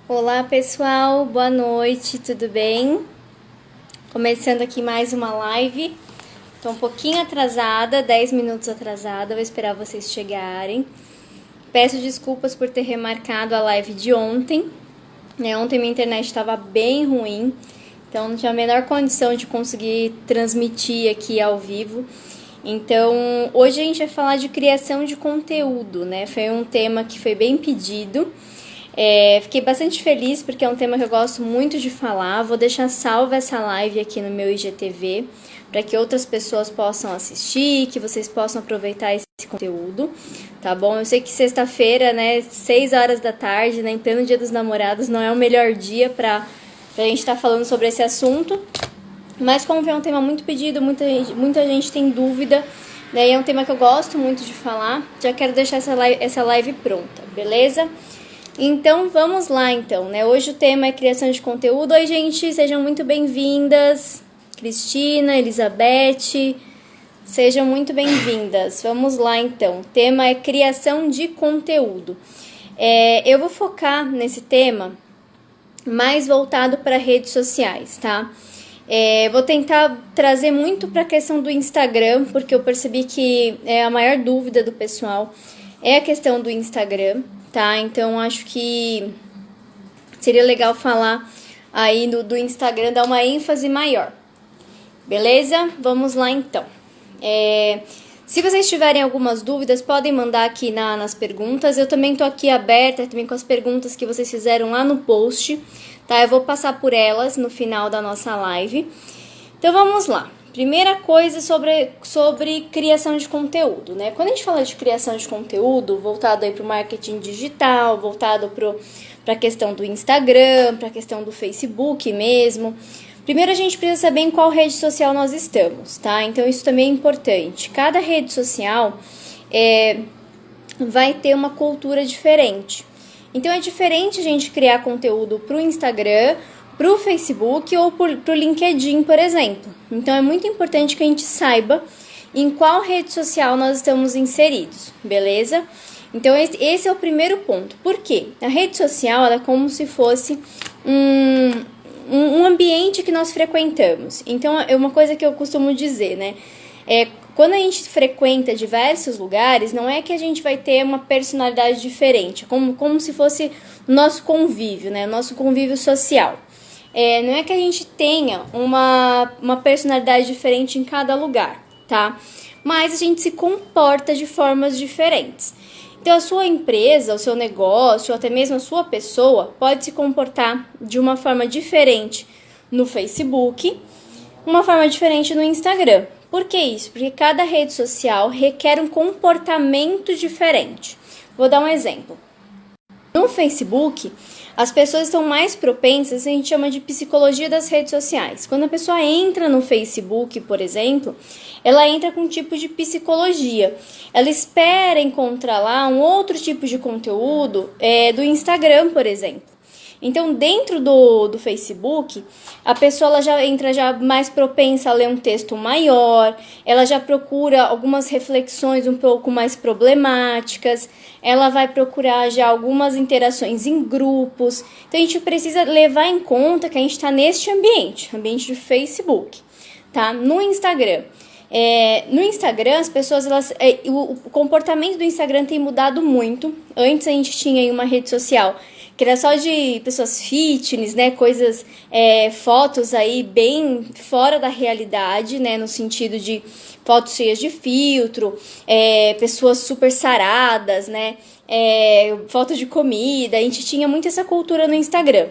Olá pessoal, boa noite, tudo bem? Começando aqui mais uma live. Tô um pouquinho atrasada, 10 minutos atrasada, vou esperar vocês chegarem. Peço desculpas por ter remarcado a live de ontem. Ontem minha internet estava bem ruim, então não tinha a menor condição de conseguir transmitir aqui ao vivo. Então, hoje a gente vai falar de criação de conteúdo, né? Foi um tema que foi bem pedido. Fiquei bastante feliz porque é um tema que eu gosto muito de falar. Vou deixar salva essa live aqui no meu IGTV para que outras pessoas possam assistir, que vocês possam aproveitar esse conteúdo, tá bom? Eu sei que sexta-feira, né, 6 horas da tarde, né, em pleno Dia dos Namorados, não é o melhor dia para a gente estar falando sobre esse assunto, mas como é um tema muito pedido, muita gente tem dúvida, né, e é um tema que eu gosto muito de falar, já quero deixar essa live pronta, beleza? Então, vamos lá, então, né? Hoje o tema é criação de conteúdo. Oi, gente, sejam muito bem-vindas. Cristina, Elizabeth, sejam muito bem-vindas. Vamos lá, então. O tema é criação de conteúdo. Eu vou focar nesse tema mais voltado para redes sociais, tá? Vou tentar trazer muito para a questão do Instagram, porque eu percebi que a maior dúvida do pessoal é a questão do Instagram. Tá? Então, acho que seria legal falar aí do Instagram, dar uma ênfase maior. Beleza? Vamos lá, então. Se vocês tiverem algumas dúvidas, podem mandar aqui nas perguntas. Eu também tô aqui aberta também com as perguntas que vocês fizeram lá no post, tá? Eu vou passar por elas no final da nossa live. Então, vamos lá. Primeira coisa sobre criação de conteúdo, né? Quando a gente fala de criação de conteúdo, voltado aí para o marketing digital, voltado para a questão do Instagram, para a questão do Facebook mesmo, primeiro a gente precisa saber em qual rede social nós estamos, tá? Então isso também é importante. Cada rede social vai ter uma cultura diferente. Então é diferente a gente criar conteúdo para o Instagram, para o Facebook ou para o LinkedIn, por exemplo. Então, é muito importante que a gente saiba em qual rede social nós estamos inseridos, beleza? Então, esse é o primeiro ponto. Por quê? A rede social ela é como se fosse um ambiente que nós frequentamos. Então, é uma coisa que eu costumo dizer, né? Quando a gente frequenta diversos lugares, não é que a gente vai ter uma personalidade diferente, como se fosse o nosso convívio, né? O nosso convívio social. Não é que a gente tenha uma personalidade diferente em cada lugar, tá? Mas a gente se comporta de formas diferentes. Então, a sua empresa, o seu negócio, ou até mesmo a sua pessoa, pode se comportar de uma forma diferente no Facebook, uma forma diferente no Instagram. Por que isso? Porque cada rede social requer um comportamento diferente. Vou dar um exemplo. No Facebook, as pessoas estão mais propensas, a gente chama de psicologia das redes sociais. Quando a pessoa entra no Facebook, por exemplo, ela entra com um tipo de psicologia. Ela espera encontrar lá um outro tipo de conteúdo do Instagram, por exemplo. Então, dentro do Facebook, a pessoa ela já entra mais propensa a ler um texto maior, ela já procura algumas reflexões um pouco mais problemáticas, ela vai procurar já algumas interações em grupos. Então, a gente precisa levar em conta que a gente está neste ambiente de Facebook, tá? No Instagram. No Instagram, as pessoas, o comportamento do Instagram tem mudado muito. Antes a gente tinha aí uma rede social que era só de pessoas fitness, né, coisas, fotos aí bem fora da realidade, né, no sentido de fotos cheias de filtro, pessoas super saradas, né, fotos de comida. A gente tinha muito essa cultura no Instagram.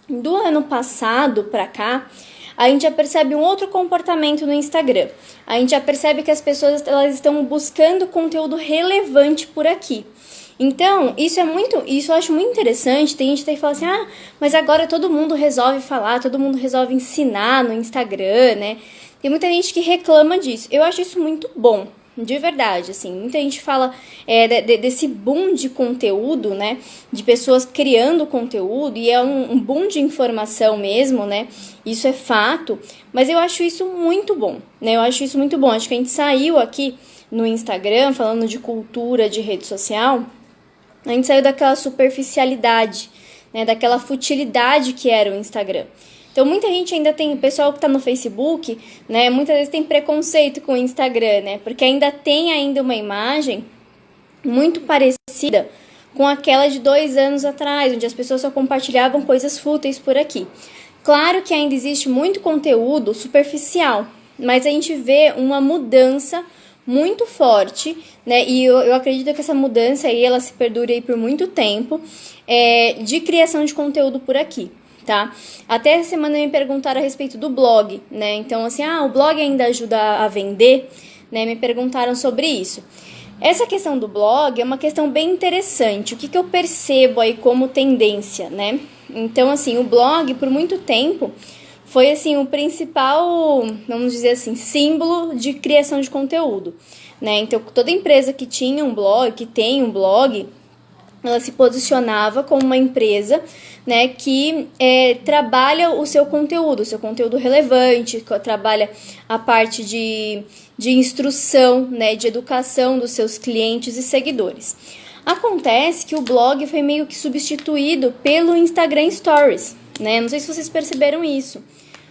Do ano passado pra cá, a gente já percebe um outro comportamento no Instagram. A gente já percebe que as pessoas elas estão buscando conteúdo relevante por aqui. Então, isso eu acho muito interessante. Tem gente que fala assim, mas agora todo mundo resolve falar, todo mundo resolve ensinar no Instagram, né? Tem muita gente que reclama disso. Eu acho isso muito bom, de verdade, assim. Muita gente fala desse boom de conteúdo, né? De pessoas criando conteúdo, e é um boom de informação mesmo, né? Isso é fato, mas eu acho isso muito bom, né? Eu acho isso muito bom. Acho que a gente saiu aqui no Instagram, falando de cultura de rede social, a gente saiu daquela superficialidade, né, daquela futilidade que era o Instagram. Então, muita gente ainda tem, o pessoal que está no Facebook, né, muitas vezes tem preconceito com o Instagram, né, porque ainda tem uma imagem muito parecida com aquela de 2 anos atrás, onde as pessoas só compartilhavam coisas fúteis por aqui. Claro que ainda existe muito conteúdo superficial, mas a gente vê uma mudança muito forte, né? E eu acredito que essa mudança aí, ela se perdure aí por muito tempo, de criação de conteúdo por aqui, tá? Até essa semana me perguntaram a respeito do blog, né? Então, assim, o blog ainda ajuda a vender, né? Me perguntaram sobre isso. Essa questão do blog é uma questão bem interessante. O que eu percebo aí como tendência, né? Então, assim, o blog, por muito tempo, foi, assim, o principal, vamos dizer assim, símbolo de criação de conteúdo, né? Então, toda empresa que tinha um blog, que tem um blog, ela se posicionava como uma empresa, né, que trabalha o seu conteúdo relevante, trabalha a parte de instrução, né, de educação dos seus clientes e seguidores. Acontece que o blog foi meio que substituído pelo Instagram Stories, né? Não sei se vocês perceberam isso,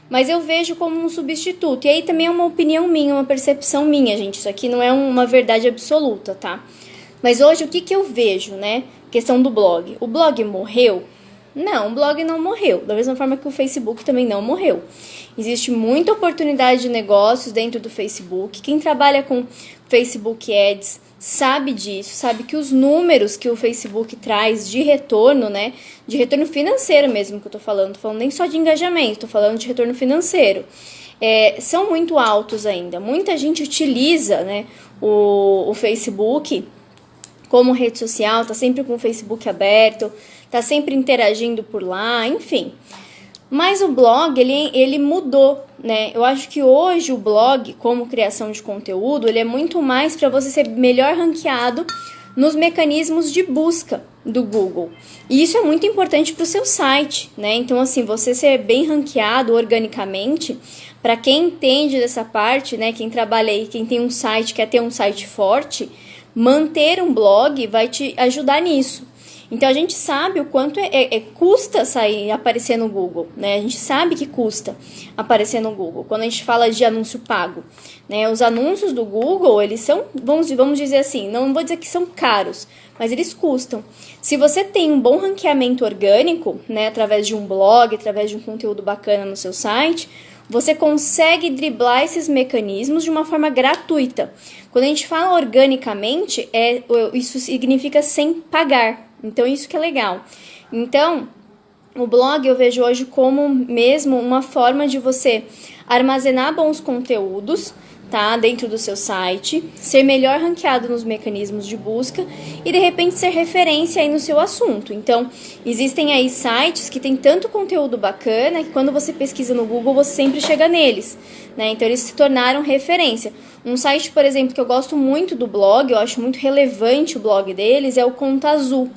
mas eu vejo como um substituto. E aí também é uma opinião minha, uma percepção minha, gente. Isso aqui não é uma verdade absoluta, tá? Mas hoje o que eu vejo, né? Questão do blog. O blog morreu? Não, o blog não morreu. Da mesma forma que o Facebook também não morreu. Existe muita oportunidade de negócios dentro do Facebook. Quem trabalha com Facebook Ads sabe disso, sabe que os números que o Facebook traz de retorno, né? De retorno financeiro mesmo que eu tô falando nem só de engajamento, tô falando de retorno financeiro. São muito altos ainda. Muita gente utiliza, né, o Facebook como rede social, tá sempre com o Facebook aberto, tá sempre interagindo por lá, enfim. Mas o blog, ele mudou, né? Eu acho que hoje o blog, como criação de conteúdo, ele é muito mais para você ser melhor ranqueado nos mecanismos de busca do Google. E isso é muito importante para o seu site, né? Então, assim, você ser bem ranqueado organicamente, para quem entende dessa parte, né? Quem trabalha aí, quem tem um site, quer ter um site forte, manter um blog vai te ajudar nisso. Então, a gente sabe o quanto custa aparecer no Google, né? A gente sabe que custa aparecer no Google. Quando a gente fala de anúncio pago, né? Os anúncios do Google, eles são, vamos dizer assim, não vou dizer que são caros, mas eles custam. Se você tem um bom ranqueamento orgânico, né? Através de um blog, através de um conteúdo bacana no seu site, você consegue driblar esses mecanismos de uma forma gratuita. Quando a gente fala organicamente, isso significa sem pagar. Então, isso que é legal. Então, o blog eu vejo hoje como mesmo uma forma de você armazenar bons conteúdos, tá, dentro do seu site, ser melhor ranqueado nos mecanismos de busca e, de repente, ser referência aí no seu assunto. Então, existem aí sites que tem tanto conteúdo bacana que quando você pesquisa no Google, você sempre chega neles, né? Então, eles se tornaram referência. Um site, por exemplo, que eu gosto muito do blog, eu acho muito relevante o blog deles, é o Conta Azul.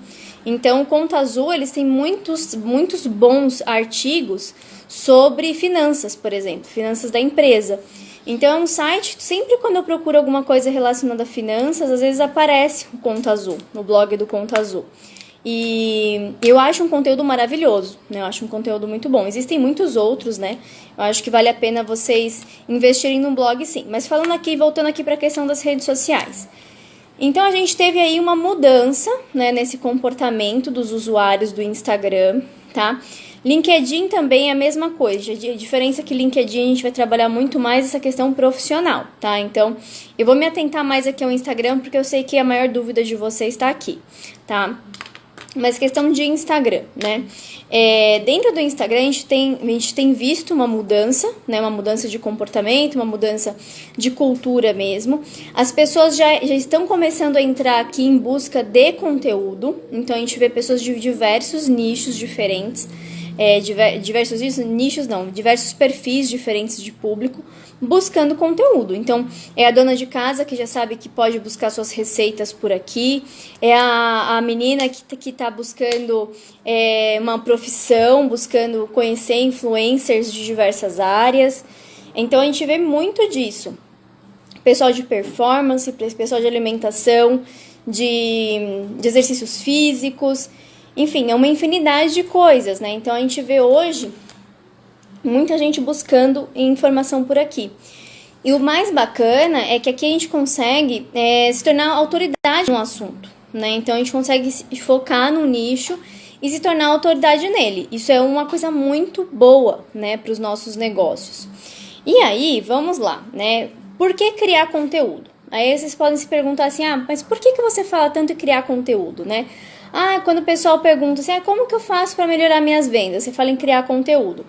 Então, o Conta Azul, eles têm muitos bons artigos sobre finanças, por exemplo, finanças da empresa. Então, é um site, sempre quando eu procuro alguma coisa relacionada a finanças, às vezes aparece o Conta Azul, no blog do Conta Azul. E eu acho um conteúdo maravilhoso, né? Eu acho um conteúdo muito bom. Existem muitos outros, né? Eu acho que vale a pena vocês investirem no blog, sim. Mas voltando aqui para a questão das redes sociais. Então, a gente teve aí uma mudança, né, nesse comportamento dos usuários do Instagram, tá? LinkedIn também é a mesma coisa. A diferença é que LinkedIn a gente vai trabalhar muito mais essa questão profissional, tá? Então, eu vou me atentar mais aqui ao Instagram, porque eu sei que a maior dúvida de vocês está aqui, tá? Mas questão de Instagram, né? Dentro do Instagram a gente tem visto uma mudança, né? Uma mudança de comportamento, uma mudança de cultura mesmo. As pessoas já estão começando a entrar aqui em busca de conteúdo. Então a gente vê pessoas de diversos nichos diferentes. Diversos perfis diferentes de público buscando conteúdo. Então, é a dona de casa que já sabe que pode buscar suas receitas por aqui, é a menina que está buscando uma profissão, buscando conhecer influencers de diversas áreas. Então, a gente vê muito disso. Pessoal de performance, pessoal de alimentação, de exercícios físicos. Enfim, é uma infinidade de coisas, né? Então a gente vê hoje muita gente buscando informação por aqui. E o mais bacana é que aqui a gente consegue se tornar autoridade no assunto, né? Então a gente consegue focar no nicho e se tornar autoridade nele. Isso é uma coisa muito boa, né, para os nossos negócios. E aí, vamos lá, né? Por que criar conteúdo? Aí vocês podem se perguntar assim, mas por que você fala tanto em criar conteúdo, né? Quando o pessoal pergunta assim, como que eu faço para melhorar minhas vendas? Você fala em criar conteúdo.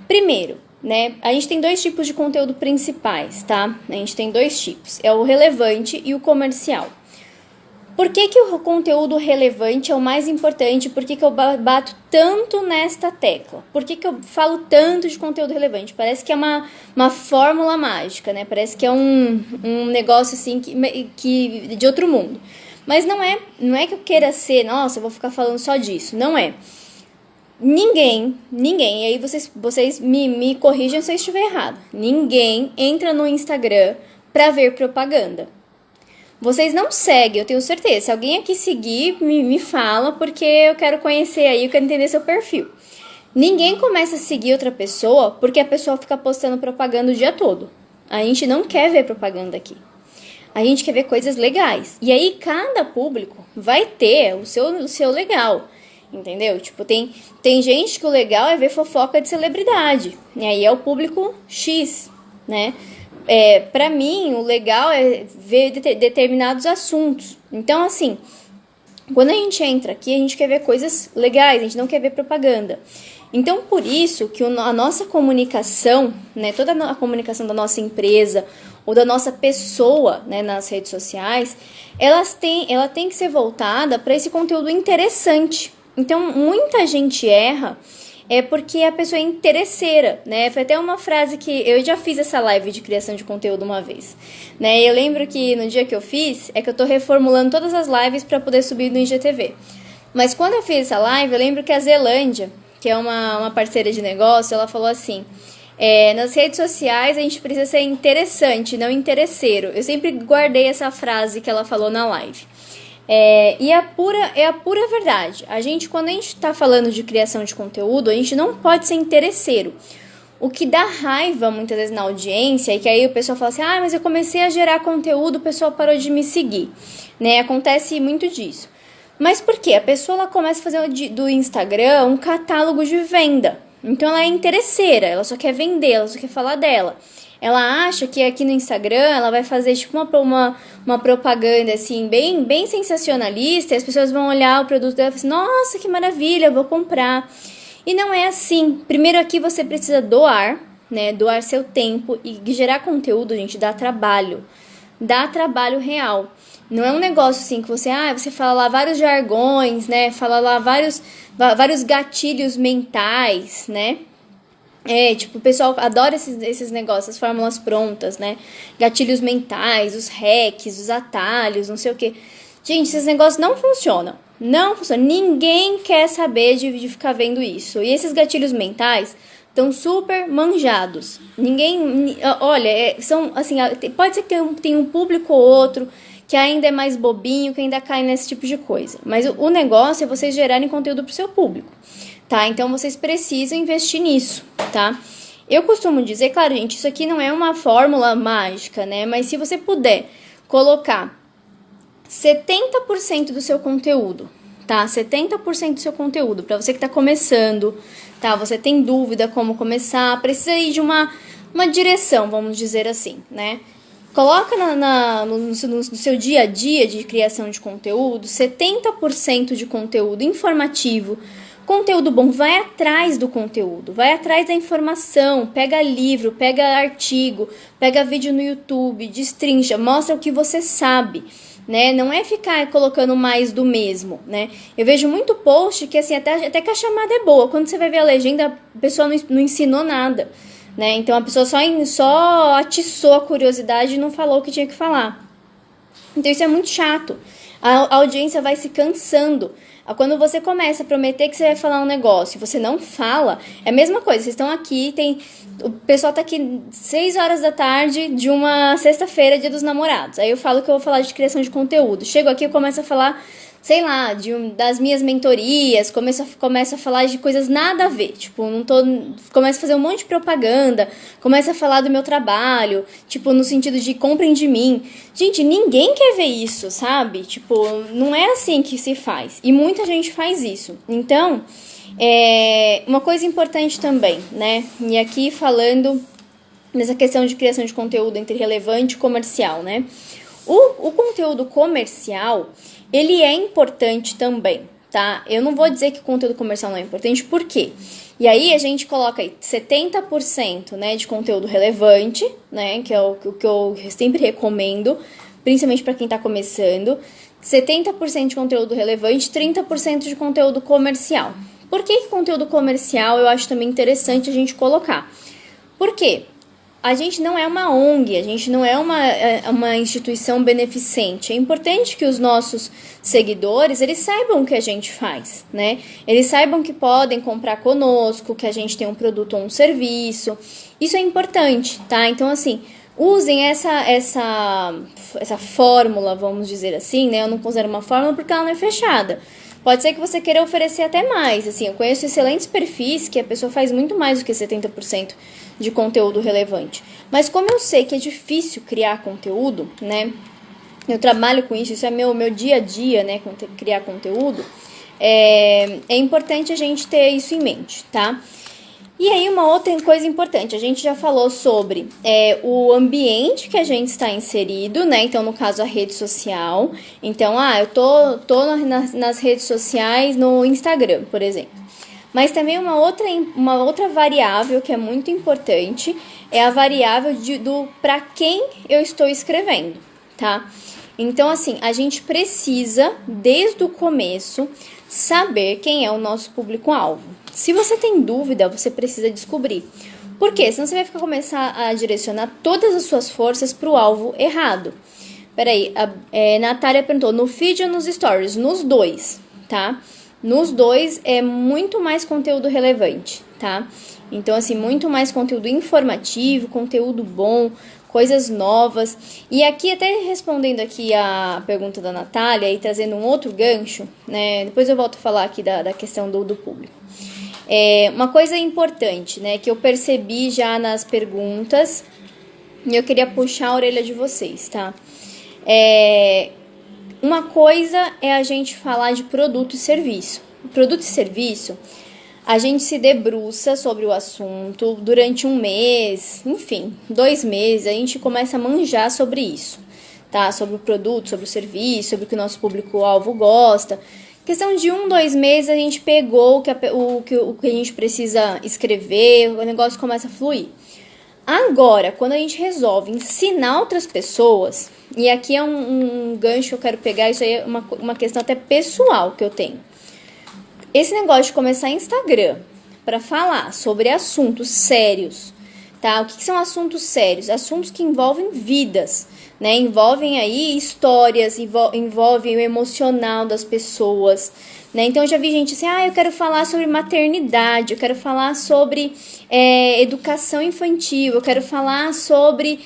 Primeiro, né, a gente tem 2 tipos de conteúdo principais, tá? A gente tem 2 tipos, é o relevante e o comercial. Por que o conteúdo relevante é o mais importante? Por que eu bato tanto nesta tecla? Por que eu falo tanto de conteúdo relevante? Parece que é uma fórmula mágica, né? Parece que é um negócio assim que de outro mundo. Mas não é que eu queira ser, nossa, eu vou ficar falando só disso. Não é. Ninguém, e aí vocês me corrijam se eu estiver errado. Ninguém entra no Instagram para ver propaganda. Vocês não seguem, eu tenho certeza. Se alguém aqui seguir, me fala, porque eu quero conhecer aí, eu quero entender seu perfil. Ninguém começa a seguir outra pessoa porque a pessoa fica postando propaganda o dia todo. A gente não quer ver propaganda aqui. A gente quer ver coisas legais. E aí, cada público vai ter o seu legal. Entendeu? Tipo, tem gente que o legal é ver fofoca de celebridade. E aí é o público X, né? Pra mim, o legal é ver determinados assuntos. Então, assim, quando a gente entra aqui, a gente quer ver coisas legais, a gente não quer ver propaganda. Então, por isso que a nossa comunicação, né, toda a comunicação da nossa empresa ou da nossa pessoa, né, nas redes sociais, ela tem que ser voltada para esse conteúdo interessante. Então, muita gente erra porque a pessoa é interesseira, né? Foi até uma frase que eu já fiz essa live de criação de conteúdo uma vez, né? Eu lembro que no dia que eu fiz, que eu tô reformulando todas as lives para poder subir no IGTV. Mas quando eu fiz essa live, eu lembro que a Zelândia, que é uma parceira de negócio, ela falou assim, nas redes sociais a gente precisa ser interessante, não interesseiro. Eu sempre guardei essa frase que ela falou na live. E é a pura verdade. Quando a gente está falando de criação de conteúdo, a gente não pode ser interesseiro. O que dá raiva muitas vezes na audiência é que aí o pessoal fala assim, mas eu comecei a gerar conteúdo, o pessoal parou de me seguir, né? Acontece muito disso. Mas por quê? A pessoa ela começa a fazer do Instagram um catálogo de venda. Então ela é interesseira, ela só quer vender, ela só quer falar dela. Ela acha que aqui no Instagram ela vai fazer tipo uma propaganda assim, bem sensacionalista, e as pessoas vão olhar o produto dela e falar assim, nossa, que maravilha, eu vou comprar. E não é assim. Primeiro aqui você precisa doar, né? Doar seu tempo, e gerar conteúdo, gente, dá trabalho. Dá trabalho real. Não é um negócio assim que você fala lá vários jargões, né? Fala lá vários gatilhos mentais, né? Tipo, o pessoal adora esses negócios, as fórmulas prontas, né? Gatilhos mentais, os hacks, os atalhos, não sei o quê. Gente, esses negócios não funcionam. Não funcionam. Ninguém quer saber de ficar vendo isso. E esses gatilhos mentais estão super manjados. Olha, são assim, pode ser que tenha um público ou outro que ainda é mais bobinho, que ainda cai nesse tipo de coisa. Mas o negócio é vocês gerarem conteúdo pro seu público. Tá? Então, vocês precisam investir nisso, tá? Eu costumo dizer, claro, gente, isso aqui não é uma fórmula mágica, né? Mas se você puder colocar 70% do seu conteúdo, tá? 70% do seu conteúdo, para você que tá começando, tá? Você tem dúvida como começar, precisa ir de uma direção, vamos dizer assim, né? Coloca no seu dia a dia de criação de conteúdo, 70% de conteúdo informativo, conteúdo bom, vai atrás do conteúdo, vai atrás da informação, pega livro, pega artigo, pega vídeo no YouTube, destrincha, mostra o que você sabe, né? Não é ficar colocando mais do mesmo, né? Eu vejo muito post que assim, até que a chamada é boa, quando você vai ver a legenda, a pessoa não ensinou nada, né? Então a pessoa só atiçou a curiosidade e não falou o que tinha que falar. Então isso é muito chato. A audiência vai se cansando. Quando você começa a prometer que você vai falar um negócio e você não fala, é a mesma coisa. Vocês estão aqui, o pessoal tá aqui 6 horas da tarde de uma sexta-feira, dia dos namorados. Aí eu falo que eu vou falar de criação de conteúdo. Chego aqui e começo a falar sei lá, das minhas mentorias, começo a falar de coisas nada a ver, tipo, começo a fazer um monte de propaganda, começo a falar do meu trabalho, tipo, no sentido de comprem de mim. Gente, ninguém quer ver isso, sabe? Tipo, não é assim que se faz, e muita gente faz isso. Então, uma coisa importante também, né, e aqui falando nessa questão de criação de conteúdo entre relevante e comercial, né, o conteúdo comercial, ele é importante também, tá? Eu não vou dizer que o conteúdo comercial não é importante, por quê? E aí a gente coloca aí 70%, né, de conteúdo relevante, né, que é o que eu sempre recomendo, principalmente para quem está começando, 70% de conteúdo relevante, 30% de conteúdo comercial. Por que conteúdo comercial eu acho também interessante a gente colocar? Por quê? A gente não é uma ONG, a gente não é uma instituição beneficente. É importante que os nossos seguidores, eles saibam o que a gente faz, né? Eles saibam que podem comprar conosco, que a gente tem um produto ou um serviço. Isso é importante, tá? Então, assim, usem essa fórmula, vamos dizer assim, né? Eu não considero uma fórmula porque ela não é fechada. Pode ser que você queira oferecer até mais, assim, eu conheço excelentes perfis que a pessoa faz muito mais do que 70% de conteúdo relevante. Mas como eu sei que é difícil criar conteúdo, né, eu trabalho com isso é meu dia a dia, né, criar conteúdo, é importante a gente ter isso em mente, tá? E aí uma outra coisa importante, a gente já falou sobre o ambiente que a gente está inserido, né? Então, no caso, a rede social. Então, eu tô nas redes sociais, no Instagram, por exemplo. Mas também uma outra variável que é muito importante é a variável do para quem eu estou escrevendo, tá? Então, assim, a gente precisa, desde o começo, saber quem é o nosso público-alvo. Se você tem dúvida, você precisa descobrir. Por quê? Senão você vai começar a direcionar todas as suas forças para o alvo errado. Peraí, Natália perguntou, no feed ou nos stories? Nos dois, tá? Nos dois é muito mais conteúdo relevante, tá? Então, assim, muito mais conteúdo informativo, conteúdo bom, coisas novas. E aqui, até respondendo aqui a pergunta da Natália e trazendo um outro gancho, né? Depois eu volto a falar aqui da questão do público. Uma coisa importante, né, que eu percebi já nas perguntas, e eu queria puxar a orelha de vocês, tá? Uma coisa é a gente falar de produto e serviço. Produto e serviço, a gente se debruça sobre o assunto durante 1 mês, enfim, 2 meses, a gente começa a manjar sobre isso, tá? Sobre o produto, sobre o serviço, sobre o que o nosso público-alvo gosta. Questão de 1, 2 meses, a gente pegou o que a gente precisa escrever, o negócio começa a fluir. Agora, quando a gente resolve ensinar outras pessoas, e aqui é um gancho que eu quero pegar, isso aí é uma questão até pessoal que eu tenho. Esse negócio de começar Instagram para falar sobre assuntos sérios, tá? O que são assuntos sérios? Assuntos que envolvem vidas, né? Envolvem aí histórias, envolvem o emocional das pessoas, né? Então, eu já vi gente assim, eu quero falar sobre maternidade, eu quero falar sobre educação infantil, eu quero falar sobre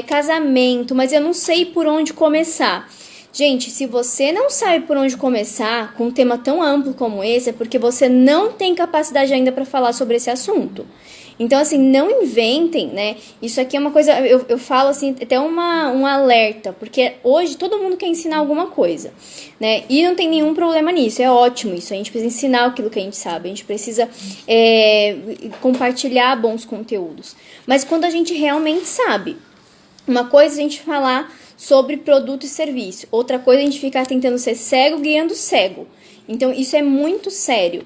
casamento, mas eu não sei por onde começar. Gente, se você não sabe por onde começar com um tema tão amplo como esse, é porque você não tem capacidade ainda para falar sobre esse assunto. Então, assim, não inventem, né? Isso aqui é uma coisa, eu falo assim, até um alerta, porque hoje todo mundo quer ensinar alguma coisa, né? E não tem nenhum problema nisso, é ótimo isso. A gente precisa ensinar aquilo que a gente sabe, a gente precisa compartilhar bons conteúdos. Mas quando a gente realmente sabe, uma coisa é a gente falar sobre produto e serviço, outra coisa é a gente ficar tentando ser cego guiando cego. Então, isso é muito sério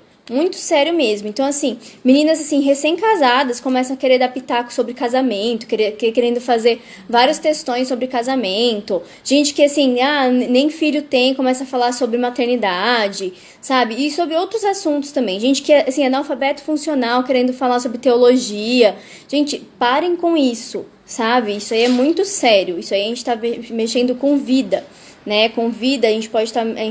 mesmo. Então, assim, meninas assim, recém-casadas começam a querer dar pitaco sobre casamento, querendo fazer vários textões sobre casamento. Gente que, assim, nem filho tem, começa a falar sobre maternidade, sabe? E sobre outros assuntos também. Gente que, assim, analfabeto funcional, querendo falar sobre teologia. Gente, parem com isso, sabe? Isso aí é muito sério. Isso aí a gente tá mexendo com vida, né? Com vida, a gente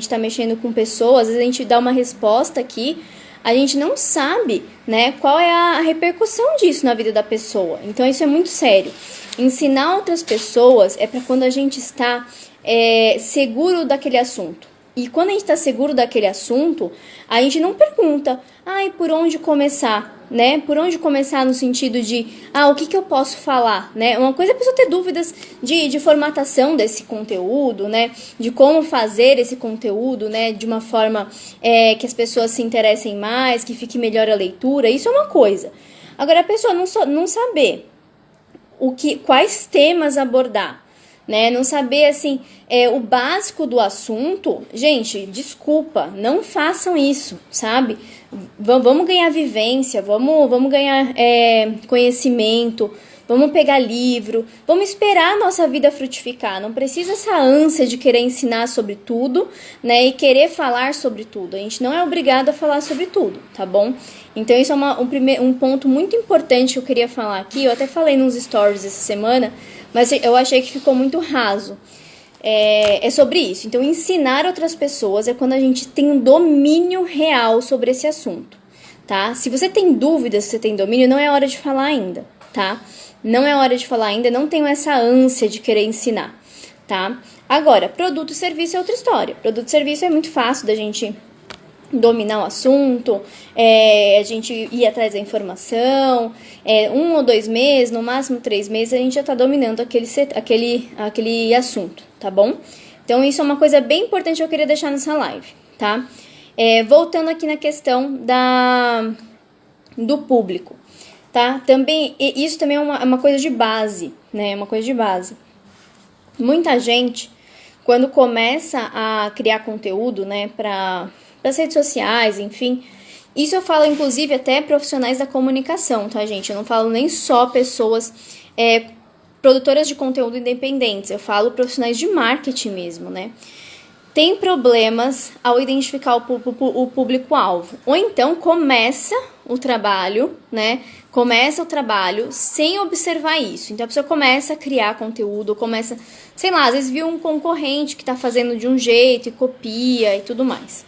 tá mexendo com pessoas, às vezes a gente dá uma resposta aqui, a gente não sabe, né, qual é a repercussão disso na vida da pessoa. Então, isso é muito sério. Ensinar outras pessoas é para quando a gente está seguro daquele assunto, E quando a gente está seguro daquele assunto, a gente não pergunta, por onde começar, né? Por onde começar no sentido de, o que eu posso falar, né? Uma coisa é a pessoa ter dúvidas de formatação desse conteúdo, né? De como fazer esse conteúdo, né? De uma forma que as pessoas se interessem mais, que fique melhor a leitura, isso é uma coisa. Agora, a pessoa não saber quais temas abordar, né? Não saber, assim, o básico do assunto. Gente, desculpa, não façam isso, sabe? Vamos ganhar vivência, vamos ganhar conhecimento, vamos pegar livro, vamos esperar a nossa vida frutificar. Não precisa essa ânsia de querer ensinar sobre tudo, né? E querer falar sobre tudo. A gente não é obrigado a falar sobre tudo, tá bom? Então, isso é um ponto muito importante que eu queria falar aqui. Eu até falei nos stories essa semana, mas eu achei que ficou muito raso. É sobre isso. Então, ensinar outras pessoas é quando a gente tem um domínio real sobre esse assunto, tá? Se você tem dúvidas, se você tem domínio, não é hora de falar ainda, tá? Não é hora de falar ainda, não tenho essa ânsia de querer ensinar, tá? Agora, produto e serviço é outra história. Produto e serviço é muito fácil da gente dominar o assunto, a gente ir atrás da informação, 1 ou 2 meses, no máximo 3 meses, a gente já está dominando aquele assunto, tá bom? Então, isso é uma coisa bem importante que eu queria deixar nessa live, tá? Voltando aqui na questão do público, tá? Isso também é uma coisa de base, né? Uma coisa de base. Muita gente, quando começa a criar conteúdo, né, para as redes sociais, enfim. Isso eu falo, inclusive, até profissionais da comunicação, tá, gente? Eu não falo nem só pessoas produtoras de conteúdo independentes. Eu falo profissionais de marketing mesmo, né? Tem problemas ao identificar o público-alvo. Ou então começa o trabalho, né? Começa o trabalho sem observar isso. Então a pessoa começa a criar conteúdo, começa, sei lá, às vezes viu um concorrente que tá fazendo de um jeito e copia e tudo mais.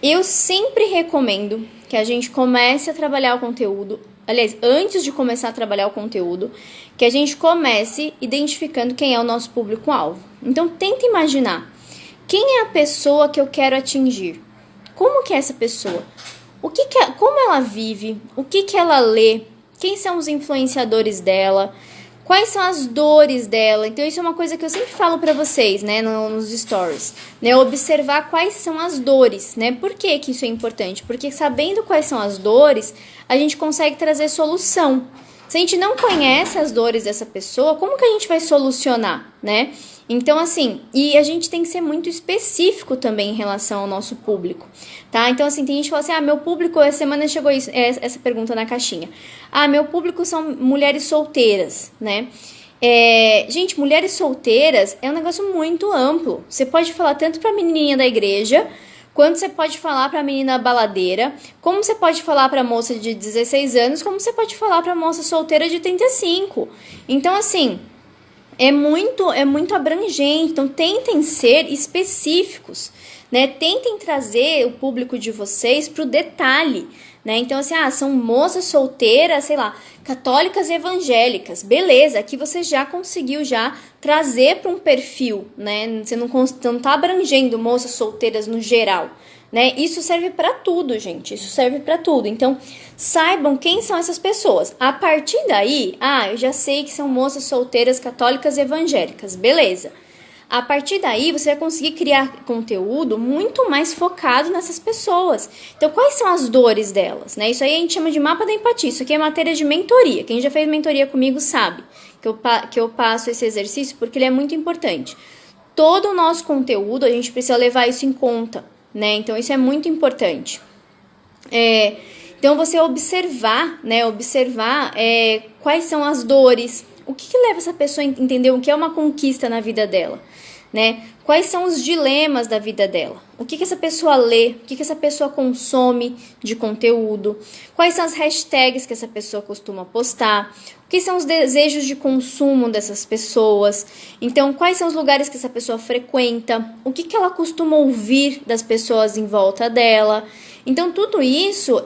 Eu sempre recomendo que a gente comece a trabalhar o conteúdo, aliás, antes de começar a trabalhar o conteúdo, que a gente comece identificando quem é o nosso público-alvo. Então, tenta imaginar, quem é a pessoa que eu quero atingir? Como que é essa pessoa? Como ela vive? O que ela lê? Quem são os influenciadores dela? Quais são as dores dela? Então, isso é uma coisa que eu sempre falo pra vocês, né, nos stories, né, observar quais são as dores, né, por que isso é importante? Porque sabendo quais são as dores, a gente consegue trazer solução. Se a gente não conhece as dores dessa pessoa, como que a gente vai solucionar, né? Então, assim, e a gente tem que ser muito específico também em relação ao nosso público, tá? Então, assim, tem gente que fala assim, meu público, essa semana chegou essa pergunta na caixinha. Meu público são mulheres solteiras, né? Gente, mulheres solteiras é um negócio muito amplo. Você pode falar tanto pra menininha da igreja, quanto você pode falar pra menina baladeira, como você pode falar pra moça de 16 anos, como você pode falar pra moça solteira de 35. Então, assim, é muito abrangente. Então, tentem ser específicos, né? Tentem trazer o público de vocês pro detalhe, né? Então, assim, são moças solteiras, sei lá, católicas e evangélicas. Beleza, aqui você já conseguiu já trazer para um perfil, né? Você não tá abrangendo moças solteiras no geral, né? Isso serve para tudo, gente. Isso serve para tudo. Então, saibam quem são essas pessoas. A partir daí, eu já sei que são moças solteiras, católicas e evangélicas. Beleza. A partir daí, você vai conseguir criar conteúdo muito mais focado nessas pessoas. Então, quais são as dores delas, né? Isso aí a gente chama de mapa da empatia. Isso aqui é matéria de mentoria. Quem já fez mentoria comigo sabe que eu passo esse exercício porque ele é muito importante. Todo o nosso conteúdo, a gente precisa levar isso em conta, né? Então, isso é muito importante. Então, você observar, né? Quais são as dores. O que leva essa pessoa a entender o que é uma conquista na vida dela, né? Quais são os dilemas da vida dela? O que essa pessoa lê? O que essa pessoa consome de conteúdo? Quais são as hashtags que essa pessoa costuma postar? O que são os desejos de consumo dessas pessoas? Então, quais são os lugares que essa pessoa frequenta? O que ela costuma ouvir das pessoas em volta dela? Então, tudo isso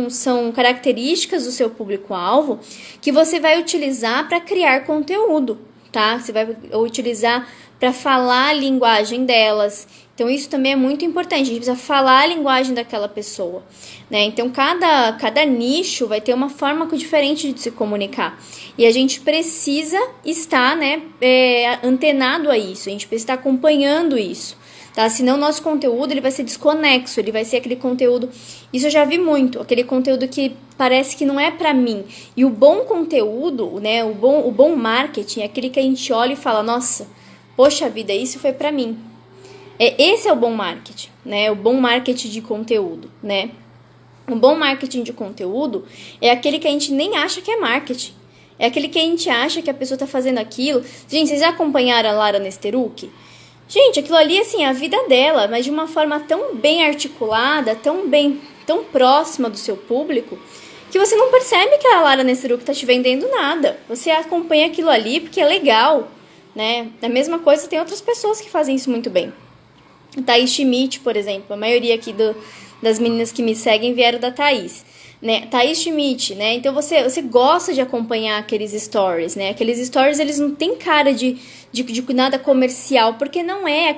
são características do seu público-alvo que você vai utilizar para criar conteúdo, tá? Você vai utilizar para falar a linguagem delas. Então, isso também é muito importante, a gente precisa falar a linguagem daquela pessoa, né? Então, cada nicho vai ter uma forma diferente de se comunicar. E a gente precisa estar, né, antenado a isso, a gente precisa estar acompanhando isso, tá? Senão, o nosso conteúdo ele vai ser desconexo, ele vai ser aquele conteúdo... Isso eu já vi muito, aquele conteúdo que parece que não é pra mim. E o bom conteúdo, né, o bom marketing é aquele que a gente olha e fala, nossa, poxa vida, isso foi pra mim. Esse é o bom marketing, né? O bom marketing de conteúdo, né? O bom marketing de conteúdo é aquele que a gente nem acha que é marketing. É aquele que a gente acha que a pessoa tá fazendo aquilo. Gente, vocês já acompanharam a Lara Nesteruk? Gente, aquilo ali, assim, é a vida dela, mas de uma forma tão bem articulada, tão próxima do seu público, que você não percebe que a Lara Nesteruk tá te vendendo nada. Você acompanha aquilo ali porque é legal, né? A mesma coisa, tem outras pessoas que fazem isso muito bem. Thaís Schmidt, por exemplo, a maioria aqui das meninas que me seguem vieram da Thaís, né? Thaís Schmidt, né? Então você gosta de acompanhar aqueles stories, né? Aqueles stories, eles não têm cara de nada comercial, porque não é,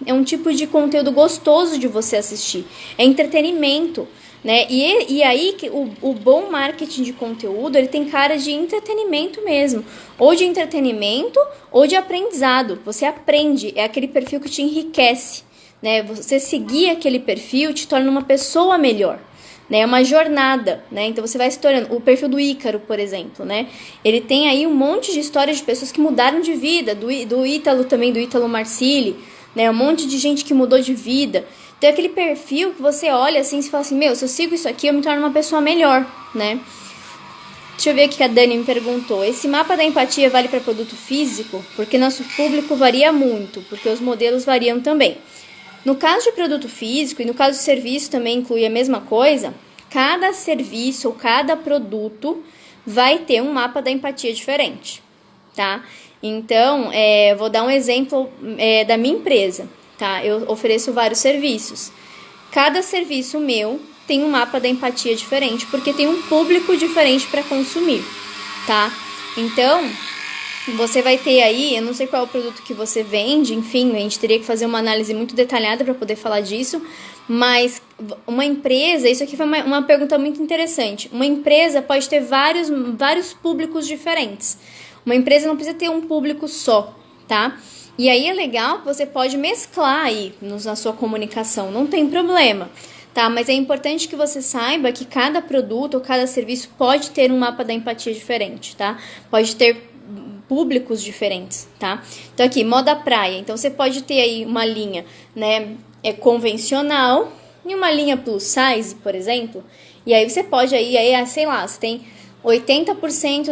é um tipo de conteúdo gostoso de você assistir, é entretenimento, né? E aí o bom marketing de conteúdo, ele tem cara de entretenimento mesmo, ou de entretenimento ou de aprendizado. Você aprende, é aquele perfil que te enriquece, né? Você seguir aquele perfil te torna uma pessoa melhor, né? É uma jornada, né? Então você vai se tornando. O perfil do Ícaro, por exemplo, né? Ele tem aí um monte de histórias de pessoas que mudaram de vida, do Ítalo também, do Ítalo Marcilli, né? Um monte de gente que mudou de vida. Então é aquele perfil que você olha assim e fala assim, meu, se eu sigo isso aqui, eu me torno uma pessoa melhor, né? Deixa eu ver o que a Dani me perguntou. Esse mapa da empatia vale para produto físico? Porque nosso público varia muito, porque os modelos variam também. No caso de produto físico e no caso de serviço também inclui a mesma coisa, cada serviço ou cada produto vai ter um mapa da empatia diferente, tá? Então, vou dar um exemplo da minha empresa, tá? Eu ofereço vários serviços. Cada serviço meu tem um mapa da empatia diferente, porque tem um público diferente para consumir, tá? Então, você vai ter aí, eu não sei qual é o produto que você vende, enfim, a gente teria que fazer uma análise muito detalhada para poder falar disso, mas uma empresa, isso aqui foi uma pergunta muito interessante, uma empresa pode ter vários públicos diferentes, uma empresa não precisa ter um público só, tá? E aí é legal que você pode mesclar aí na sua comunicação, não tem problema, tá? Mas é importante que você saiba que cada produto ou cada serviço pode ter um mapa da empatia diferente, tá? Pode ter públicos diferentes, tá? Então aqui, moda praia. Então você pode ter aí uma linha, né, convencional e uma linha plus size, por exemplo. E aí você pode aí sei lá, você tem 80%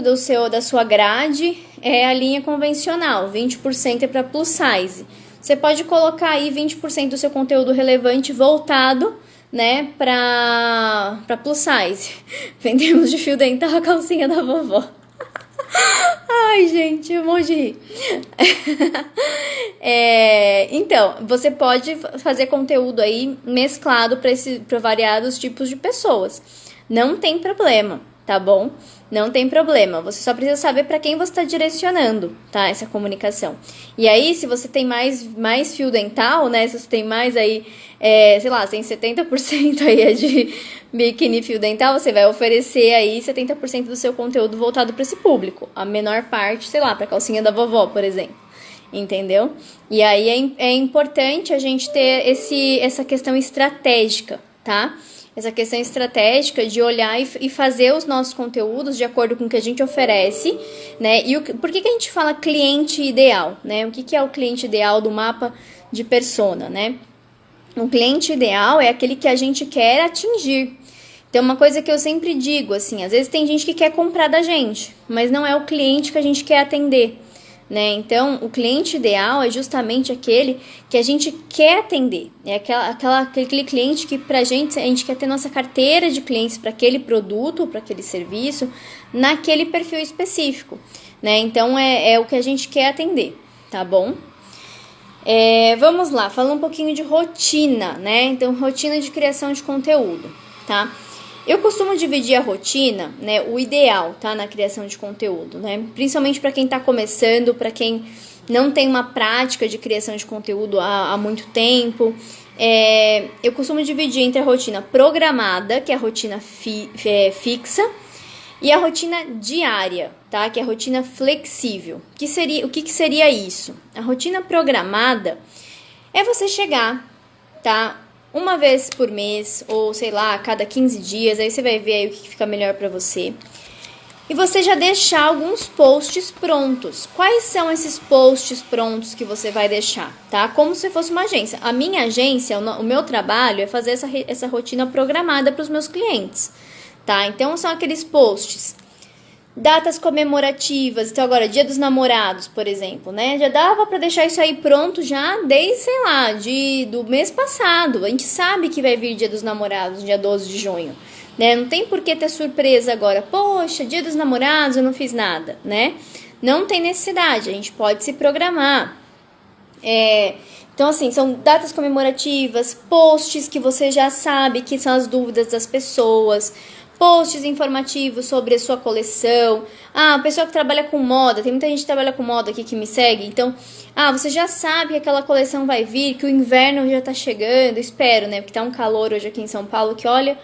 da sua grade é a linha convencional, 20% é para plus size. Você pode colocar aí 20% do seu conteúdo relevante voltado, né, para plus size. Vendemos de fio dental a calcinha da vovó. Ai, gente, eu morro de rir. Então, você pode fazer conteúdo aí mesclado para variados tipos de pessoas. Não tem problema, tá bom? Não tem problema. Você só precisa saber para quem você está direcionando, tá? Essa comunicação. E aí, se você tem mais fio dental, né? Se você tem mais aí, sei lá, tem 70% aí de biquíni fio dental, você vai oferecer aí 70% do seu conteúdo voltado para esse público. A menor parte, sei lá, para calcinha da vovó, por exemplo. Entendeu? E aí é importante a gente ter essa questão estratégica, tá? Essa questão estratégica de olhar e fazer os nossos conteúdos de acordo com o que a gente oferece, né? E por que a gente fala cliente ideal, né? O que é o cliente ideal do mapa de persona, né? O cliente ideal é aquele que a gente quer atingir. Então, uma coisa que eu sempre digo, assim, às vezes tem gente que quer comprar da gente, mas não é o cliente que a gente quer atender, né? Então, o cliente ideal é justamente aquele que a gente quer atender. É aquele cliente que a gente quer ter nossa carteira de clientes para aquele produto, para aquele serviço, naquele perfil específico, né? Então, é o que a gente quer atender, tá bom? Vamos lá, falar um pouquinho de rotina, né? Então, rotina de criação de conteúdo, tá? Eu costumo dividir a rotina, né, o ideal, tá, na criação de conteúdo, né, principalmente para quem está começando, para quem não tem uma prática de criação de conteúdo há muito tempo. Eu costumo dividir entre a rotina programada, que é a rotina fixa, e a rotina diária, tá? Que é a rotina flexível. O que seria isso? A rotina programada é você chegar, tá? Uma vez por mês, ou sei lá, a cada 15 dias, aí você vai ver aí o que fica melhor para você. E você já deixar alguns posts prontos. Quais são esses posts prontos que você vai deixar, tá? Como se fosse uma agência. A minha agência, o meu trabalho é fazer essa rotina programada para os meus clientes, tá? Então, são aqueles posts, datas comemorativas. Então, agora, Dia dos Namorados, por exemplo, né? Já dava para deixar isso aí pronto já desde, sei lá, do mês passado. A gente sabe que vai vir Dia dos Namorados, dia 12 de junho. Né? Não tem por que ter surpresa agora. Poxa, Dia dos Namorados, eu não fiz nada, né? Não tem necessidade, a gente pode se programar. Então, assim, são datas comemorativas, posts que você já sabe que são as dúvidas das pessoas, posts informativos sobre a sua coleção. A pessoa que trabalha com moda, tem muita gente que trabalha com moda aqui que me segue, então, você já sabe que aquela coleção vai vir, que o inverno já tá chegando, espero, né? Porque tá um calor hoje aqui em São Paulo que, olha...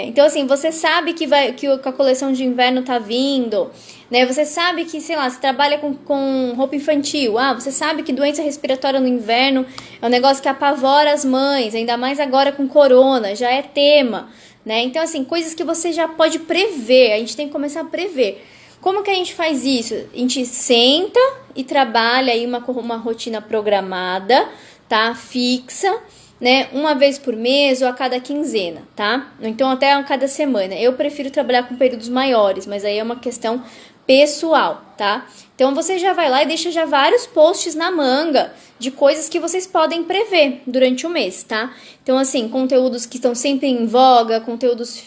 Então, assim, você sabe que a coleção de inverno tá vindo, né? Você sabe que, sei lá, você trabalha com roupa infantil. Você sabe que doença respiratória no inverno é um negócio que apavora as mães, ainda mais agora com corona, já é tema, né? Então, assim, coisas que você já pode prever, a gente tem que começar a prever. Como que a gente faz isso? A gente senta e trabalha aí uma rotina programada, tá? Fixa, né, uma vez por mês ou a cada quinzena, tá? Então até a cada semana. Eu prefiro trabalhar com períodos maiores, mas aí é uma questão pessoal, tá? Então você já vai lá e deixa já vários posts na manga de coisas que vocês podem prever durante o mês, tá? Então, assim, conteúdos que estão sempre em voga, conteúdos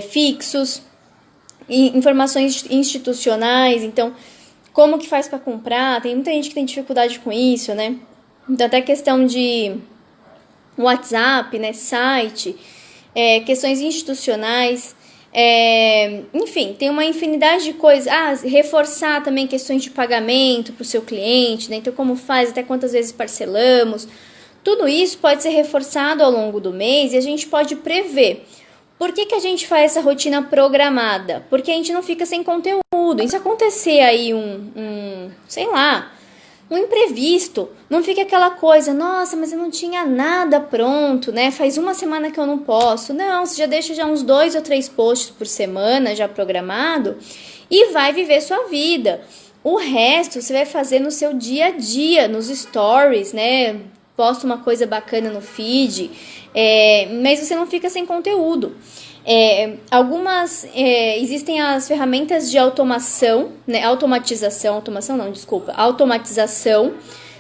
fixos, informações institucionais. Então, como que faz para comprar? Tem muita gente que tem dificuldade com isso, né? Então, até questão de WhatsApp, né, site, questões institucionais, enfim, tem uma infinidade de coisas. Reforçar também questões de pagamento para o seu cliente, né? Então, como faz, até quantas vezes parcelamos. Tudo isso pode ser reforçado ao longo do mês e a gente pode prever. Por que a gente faz essa rotina programada? Porque a gente não fica sem conteúdo. E se acontecer aí sei lá, um imprevisto, não fica aquela coisa, nossa, mas eu não tinha nada pronto, né? Faz uma semana que eu não posto. Não, você já deixa já uns 2 ou 3 posts por semana já programado e vai viver sua vida. O resto você vai fazer no seu dia a dia, nos stories, né? Posta uma coisa bacana no feed, mas você não fica sem conteúdo. Existem as ferramentas de automação, né? Automatização,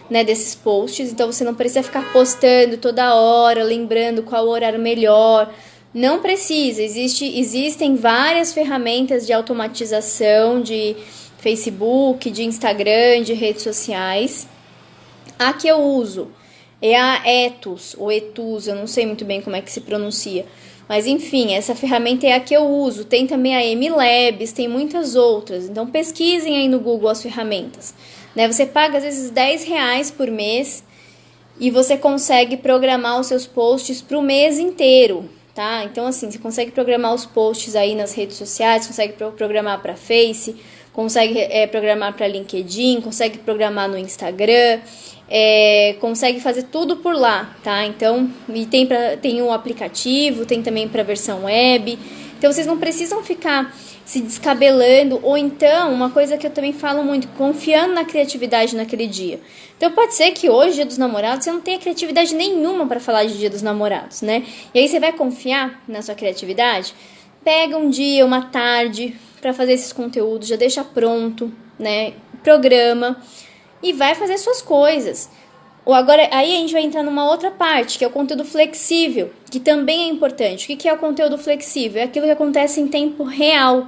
né, desses posts. Então você não precisa ficar postando toda hora, lembrando qual o horário melhor. Não precisa, existem várias ferramentas de automatização de Facebook, de Instagram, de redes sociais. A que eu uso é a Etus, ou Etus, eu não sei muito bem como é que se pronuncia. Mas enfim, essa ferramenta é a que eu uso. Tem também a MLabs, tem muitas outras. Então pesquisem aí no Google as ferramentas. Né? Você paga às vezes R$10 por mês e você consegue programar os seus posts para o mês inteiro. Tá? Então assim, você consegue programar os posts aí nas redes sociais, consegue programar para Face, consegue programar para LinkedIn, consegue programar no Instagram. Consegue fazer tudo por lá, tá? Então, e tem o aplicativo, tem também para a versão web. Então, vocês não precisam ficar se descabelando, ou então, uma coisa que eu também falo muito, confiando na criatividade naquele dia. Então, pode ser que hoje, Dia dos Namorados, você não tenha criatividade nenhuma para falar de Dia dos Namorados, né? E aí, você vai confiar na sua criatividade? Pega um dia, uma tarde, para fazer esses conteúdos, já deixa pronto, né? Programa e vai fazer suas coisas. Ou agora, aí a gente vai entrar numa outra parte, que é o conteúdo flexível, que também é importante. O que é o conteúdo flexível? É aquilo que acontece em tempo real.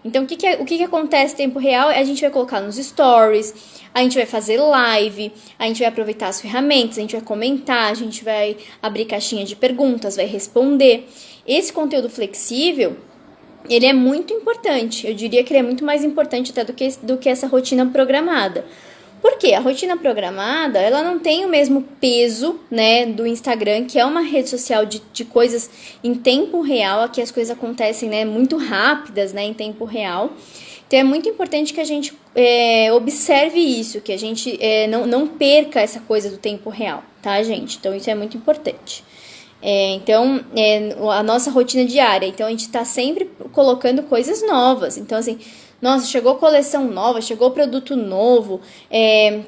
Então, o que acontece em tempo real? A gente vai colocar nos stories, a gente vai fazer live, a gente vai aproveitar as ferramentas, a gente vai comentar, a gente vai abrir caixinha de perguntas, vai responder. Esse conteúdo flexível ele é muito importante. Eu diria que ele é muito mais importante até do que essa rotina programada. Por quê? A rotina programada, ela não tem o mesmo peso, né, do Instagram, que é uma rede social de coisas em tempo real. Aqui as coisas acontecem, né, muito rápidas, né, em tempo real. Então, é muito importante que a gente observe isso, que a gente não perca essa coisa do tempo real, tá, gente? Então, isso é muito importante. Então, a nossa rotina diária. Então, a gente está sempre colocando coisas novas. Então, assim, nossa, chegou coleção nova, chegou produto novo,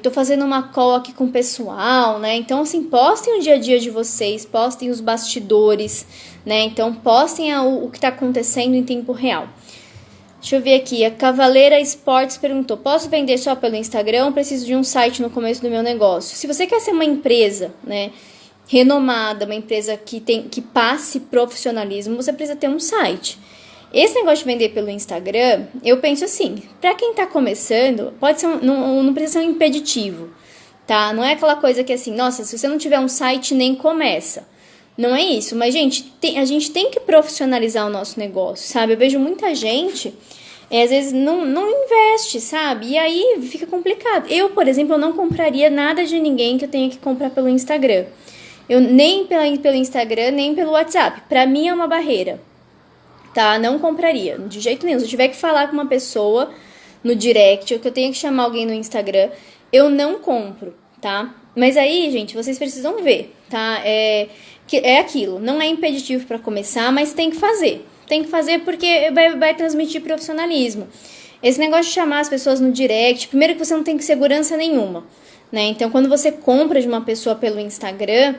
tô fazendo uma call aqui com o pessoal, né? Então, assim, postem o dia a dia de vocês, postem os bastidores, né? Então, postem o que está acontecendo em tempo real. Deixa eu ver aqui, a Cavaleira Esportes perguntou, posso vender só pelo Instagram ou preciso de um site no começo do meu negócio? Se você quer ser uma empresa, né, renomada, uma empresa que passe profissionalismo, você precisa ter um site. Esse negócio de vender pelo Instagram, eu penso assim, para quem tá começando, pode ser não precisa ser um impeditivo, tá? Não é aquela coisa que assim, nossa, se você não tiver um site, nem começa. Não é isso, mas gente, a gente tem que profissionalizar o nosso negócio, sabe? Eu vejo muita gente, às vezes não investe, sabe? E aí fica complicado. Eu, por exemplo, eu não compraria nada de ninguém que eu tenha que comprar pelo Instagram. Eu nem pelo Instagram, nem pelo WhatsApp. Pra mim é uma barreira, tá? Não compraria, de jeito nenhum. Se eu tiver que falar com uma pessoa no direct, ou que eu tenha que chamar alguém no Instagram, eu não compro, tá? Mas aí, gente, vocês precisam ver, tá? É aquilo, não é impeditivo para começar, mas tem que fazer. Tem que fazer porque vai transmitir profissionalismo. Esse negócio de chamar as pessoas no direct, primeiro que você não tem segurança nenhuma, né? Então, quando você compra de uma pessoa pelo Instagram,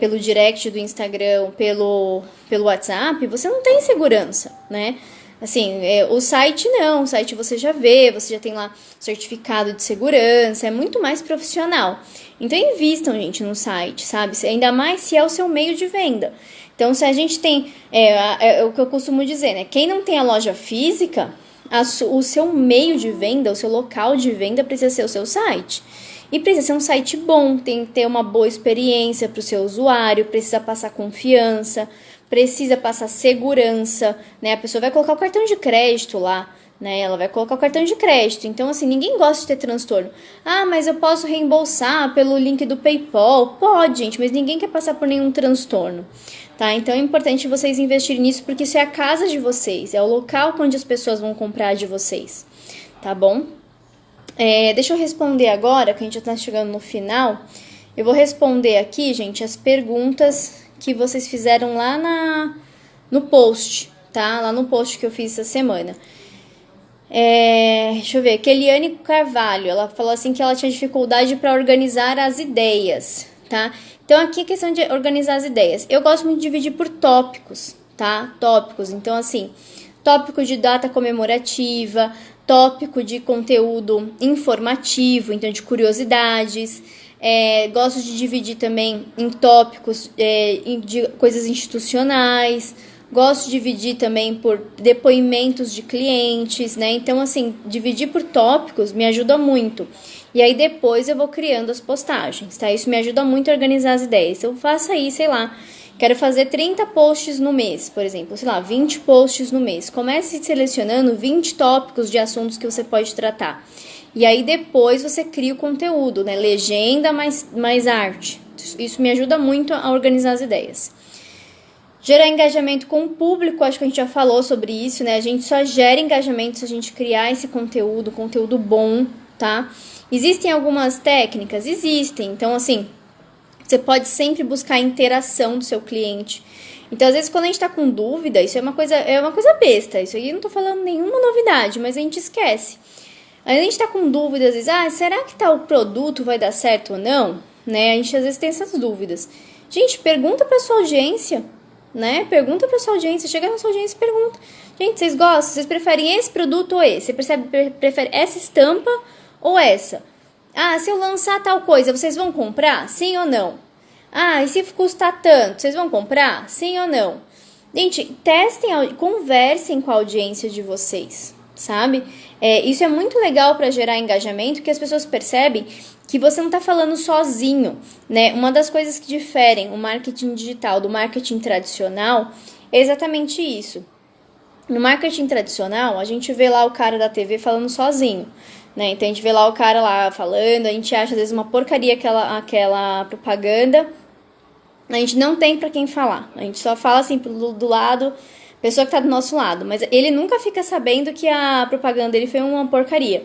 pelo direct do Instagram, pelo WhatsApp, você não tem segurança, né? Assim, o site não, o site você já vê, você já tem lá certificado de segurança, é muito mais profissional. Então, invistam, gente, no site, sabe? Ainda mais se é o seu meio de venda. Então, se a gente tem, o que eu costumo dizer, né? Quem não tem a loja física, o seu meio de venda, o seu local de venda precisa ser o seu site. E precisa ser um site bom, tem que ter uma boa experiência para o seu usuário, precisa passar confiança, precisa passar segurança, né? A pessoa vai colocar o cartão de crédito lá, né? Ela vai colocar o cartão de crédito. Então, assim, ninguém gosta de ter transtorno. Ah, mas eu posso reembolsar pelo link do PayPal? Pode, gente, mas ninguém quer passar por nenhum transtorno, tá? Então, é importante vocês investirem nisso, porque isso é a casa de vocês, é o local onde as pessoas vão comprar de vocês, tá bom? Deixa eu responder agora, que a gente já tá chegando no final. Eu vou responder aqui, gente, as perguntas que vocês fizeram lá no post, tá? Lá no post que eu fiz essa semana. Deixa eu ver, Keliane Carvalho, ela falou assim que ela tinha dificuldade para organizar as ideias, tá? Então, aqui a questão de organizar as ideias. Eu gosto muito de dividir por tópicos, tá? Tópicos, então assim, tópico de data comemorativa, tópico de conteúdo informativo, então de curiosidades. Gosto de dividir também em tópicos de coisas institucionais. Gosto de dividir também por depoimentos de clientes, né? Então, assim, dividir por tópicos me ajuda muito. E aí, depois eu vou criando as postagens, tá? Isso me ajuda muito a organizar as ideias. Eu faço aí, sei lá, quero fazer 30 posts no mês, por exemplo, sei lá, 20 posts no mês. Comece selecionando 20 tópicos de assuntos que você pode tratar. E aí, depois você cria o conteúdo, né? Legenda mais arte. Isso me ajuda muito a organizar as ideias. Gerar engajamento com o público, acho que a gente já falou sobre isso, né? A gente só gera engajamento se a gente criar esse conteúdo bom, tá? Existem algumas técnicas? Existem. Então, assim, você pode sempre buscar a interação do seu cliente. Então, às vezes, quando a gente tá com dúvida, isso é uma coisa besta. Isso aí eu não tô falando nenhuma novidade, mas a gente esquece. A gente tá com dúvida, às vezes, será que tal produto vai dar certo ou não? Né? A gente, às vezes, tem essas dúvidas. Gente, pergunta pra sua audiência, né? Pergunta pra sua audiência, chega na sua audiência e pergunta. Gente, vocês gostam? Vocês preferem esse produto ou esse? Você prefere essa estampa ou essa? Ah, se eu lançar tal coisa, vocês vão comprar? Sim ou não? Ah, e se custar tanto, vocês vão comprar? Sim ou não? Gente, testem, conversem com a audiência de vocês, sabe? Isso é muito legal para gerar engajamento, porque as pessoas percebem que você não está falando sozinho, né? Uma das coisas que diferem o marketing digital do marketing tradicional é exatamente isso. No marketing tradicional, a gente vê lá o cara da TV falando sozinho, né? Então a gente vê lá o cara lá falando, a gente acha às vezes uma porcaria aquela propaganda, a gente não tem pra quem falar, a gente só fala assim do lado, pessoa que tá do nosso lado, mas ele nunca fica sabendo que a propaganda dele foi uma porcaria.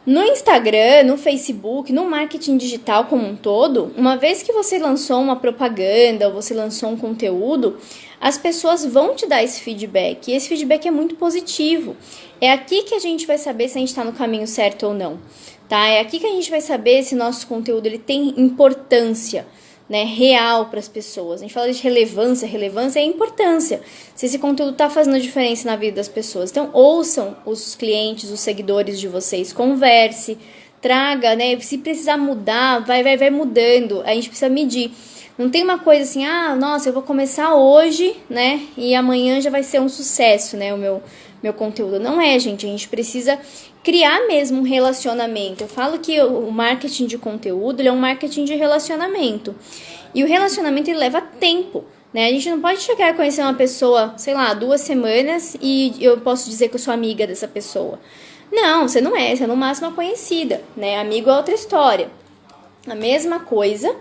No Instagram, no Facebook, no marketing digital como um todo, uma vez que você lançou uma propaganda ou você lançou um conteúdo, as pessoas vão te dar esse feedback. E esse feedback é muito positivo. É aqui que a gente vai saber se a gente está no caminho certo ou não. Tá? É aqui que a gente vai saber se nosso conteúdo ele tem importância, né, real para as pessoas. A gente fala de relevância é importância. Se esse conteúdo está fazendo diferença na vida das pessoas. Então, ouçam os clientes, os seguidores de vocês, converse, traga, né? Se precisar mudar, vai mudando. A gente precisa medir. Não tem uma coisa assim, nossa, eu vou começar hoje, né? E amanhã já vai ser um sucesso, né? O meu conteúdo. Não é, gente. A gente precisa criar mesmo um relacionamento. Eu falo que o marketing de conteúdo ele é um marketing de relacionamento. E o relacionamento ele leva tempo, né? A gente não pode chegar a conhecer uma pessoa, sei lá, 2 semanas e eu posso dizer que eu sou amiga dessa pessoa. Não, você não é. Você é no máximo uma conhecida, né? Amigo é outra história. A mesma coisa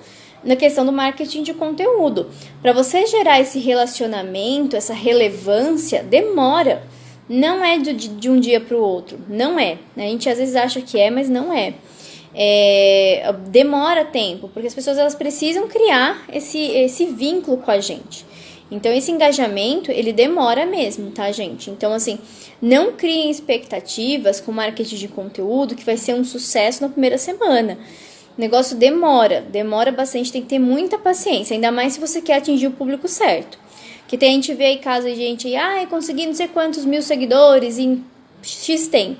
na questão do marketing de conteúdo. Para você gerar esse relacionamento, essa relevância, demora. Não é de um dia para o outro, não é. A gente às vezes acha que é, mas não é. Demora tempo, porque as pessoas elas precisam criar esse vínculo com a gente. Então, esse engajamento, ele demora mesmo, tá, gente? Então, assim, não criem expectativas com marketing de conteúdo que vai ser um sucesso na primeira semana. O negócio demora bastante, tem que ter muita paciência, ainda mais se você quer atingir o público certo. Que a gente vê aí casos de gente, consegui não sei quantos mil seguidores em X tempo,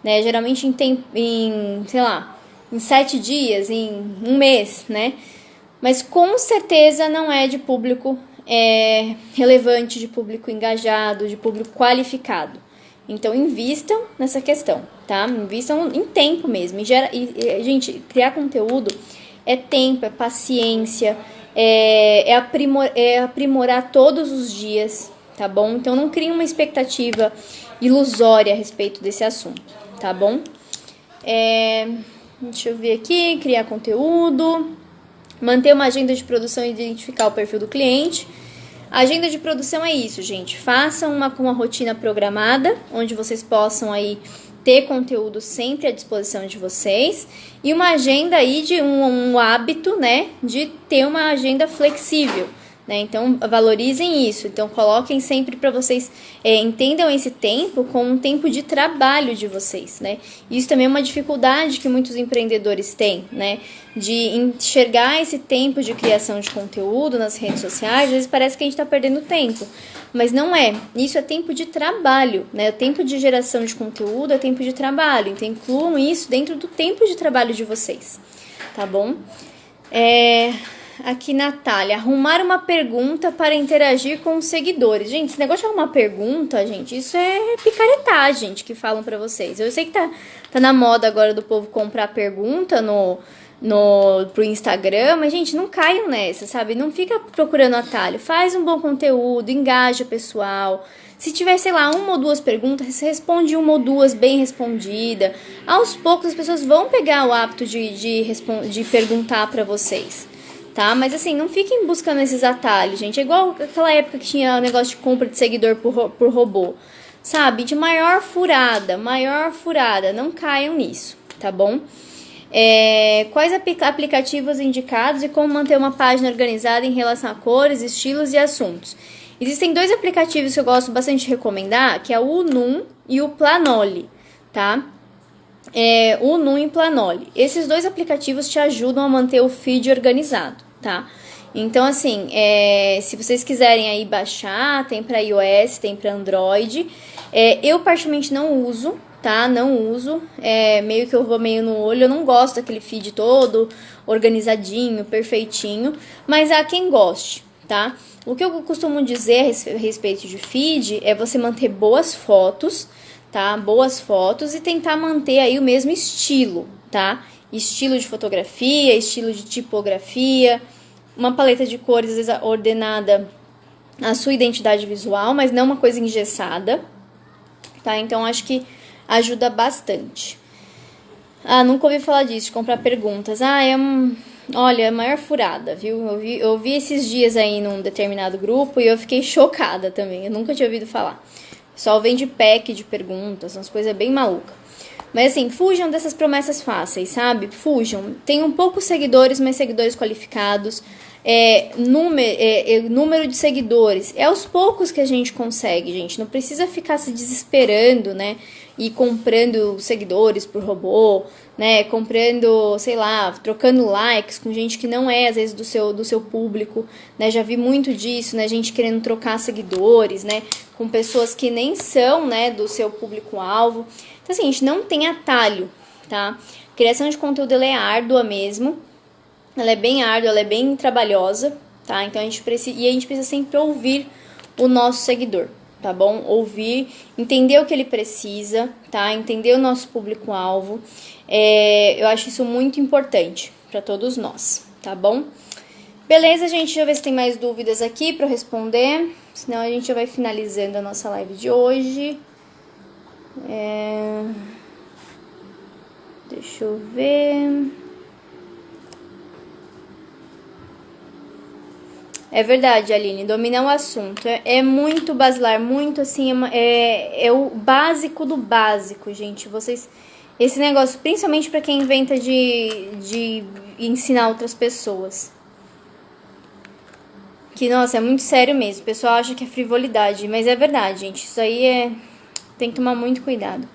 né? Geralmente em 7 dias, em um mês, né? Mas com certeza não é de público relevante, de público engajado, de público qualificado. Então, invistam nessa questão, tá? Invistam em tempo mesmo. Gente, criar conteúdo é tempo, é paciência, é aprimorar todos os dias, tá bom? Então, não criem uma expectativa ilusória a respeito desse assunto, tá bom? Deixa eu ver aqui, criar conteúdo, manter uma agenda de produção e identificar o perfil do cliente. A agenda de produção é isso, gente. Façam uma rotina programada, onde vocês possam aí ter conteúdo sempre à disposição de vocês. E uma agenda aí de um hábito, né, de ter uma agenda flexível, né? Então, valorizem isso. Então, coloquem sempre para vocês, entendam esse tempo como um tempo de trabalho de vocês, né? Isso também é uma dificuldade que muitos empreendedores têm, né? De enxergar esse tempo de criação de conteúdo nas redes sociais. Às vezes parece que a gente está perdendo tempo, mas não é. Isso é tempo de trabalho, né? O tempo de geração de conteúdo é tempo de trabalho. Então, incluam isso dentro do tempo de trabalho de vocês, tá bom? Aqui, Natália, arrumar uma pergunta para interagir com os seguidores. Gente, esse negócio de arrumar pergunta, gente, isso é picaretagem, gente, que falam pra vocês. Eu sei que tá na moda agora do povo comprar pergunta pro Instagram, mas, gente, não caiam nessa, sabe? Não fica procurando atalho. Faz um bom conteúdo, engaja o pessoal. Se tiver, sei lá, 1 ou 2 perguntas, você responde 1 ou 2 bem respondida. Aos poucos, as pessoas vão pegar o hábito de perguntar pra vocês. Tá? Mas assim, não fiquem buscando esses atalhos, gente. É igual aquela época que tinha o negócio de compra de seguidor por robô. Sabe? De maior furada. Não caiam nisso, tá bom? Quais aplicativos indicados e como manter uma página organizada em relação a cores, estilos e assuntos? Existem 2 aplicativos que eu gosto bastante de recomendar, que é o Unum e o Planoly, tá? O Unum e o Planoly. Esses 2 aplicativos te ajudam a manter o feed organizado, tá? Então, assim, se vocês quiserem aí baixar, tem para iOS, tem para Android. Eu, particularmente, não uso, tá? Não uso. Meio que eu vou meio no olho. Eu não gosto daquele feed todo organizadinho, perfeitinho. Mas há quem goste, tá? O que eu costumo dizer a respeito de feed é você manter boas fotos, tá? Boas fotos e tentar manter aí o mesmo estilo, tá? Estilo de fotografia, estilo de tipografia, uma paleta de cores às vezes ordenada a sua identidade visual, mas não uma coisa engessada, tá? Então, acho que ajuda bastante. Nunca ouvi falar disso, de comprar perguntas. Olha, é a maior furada, viu? Eu vi esses dias aí num determinado grupo e eu fiquei chocada também. Eu nunca tinha ouvido falar. O pessoal vende pack de perguntas, umas coisas bem malucas. Mas assim, fujam dessas promessas fáceis, sabe? Fujam. Tenham poucos seguidores, mas seguidores qualificados. Número de seguidores. É aos poucos que a gente consegue, gente. Não precisa ficar se desesperando, né? E comprando seguidores por robô, né? Comprando, sei lá, trocando likes com gente que não é, às vezes, do seu público, né? Já vi muito disso, né? Gente querendo trocar seguidores, né? Com pessoas que nem são, né, do seu público-alvo. Então, assim, a gente não tem atalho, tá? Criação de conteúdo, ela é árdua mesmo. Ela é bem árdua, ela é bem trabalhosa, tá? Então, a gente precisa sempre ouvir o nosso seguidor, tá bom? Ouvir, entender o que ele precisa, tá? Entender o nosso público-alvo. Eu acho isso muito importante para todos nós, tá bom? Beleza, gente? Deixa eu ver se tem mais dúvidas aqui para eu responder. Senão a gente já vai finalizando a nossa live de hoje. Deixa eu ver. É verdade, Aline, dominar o assunto. É muito basilar, muito assim, é o básico do básico, gente. Esse negócio, principalmente para quem inventa de ensinar outras pessoas. Que, nossa, é muito sério mesmo. O pessoal acha que é frivolidade, mas é verdade, gente. Isso aí tem que tomar muito cuidado.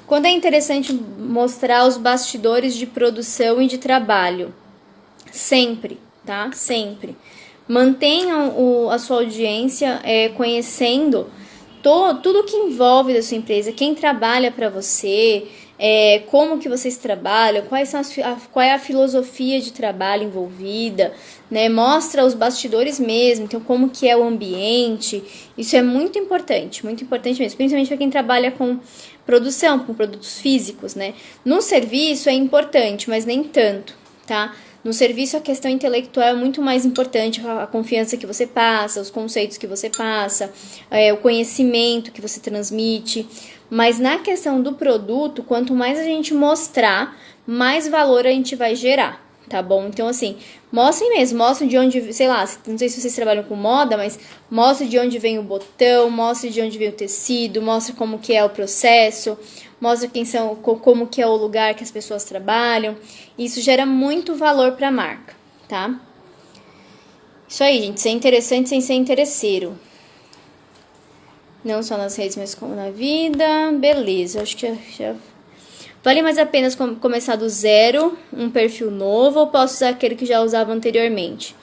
Quando é interessante mostrar os bastidores de produção e de trabalho? Sempre, tá? Sempre. Mantenham a sua audiência conhecendo tudo que envolve da sua empresa, quem trabalha para você, como que vocês trabalham, qual é a filosofia de trabalho envolvida, né? Mostra os bastidores mesmo, então como que é o ambiente. Isso é muito importante mesmo, principalmente para quem trabalha com produção, com produtos físicos, né? No serviço é importante, mas nem tanto, tá? No serviço, a questão intelectual é muito mais importante, a confiança que você passa, os conceitos que você passa, o conhecimento que você transmite. Mas na questão do produto, quanto mais a gente mostrar, mais valor a gente vai gerar, tá bom? Então, assim, mostrem mesmo, mostrem de onde, sei lá, não sei se vocês trabalham com moda, mas mostre de onde vem o botão, mostre de onde vem o tecido, mostre como que é o processo, mostra como que é o lugar que as pessoas trabalham. Isso gera muito valor para a marca, tá? Isso aí, gente, ser interessante sem ser interesseiro. Não só nas redes, mas como na vida. Beleza, acho que já... Vale mais a pena começar do zero, um perfil novo, ou posso usar aquele que já usava anteriormente?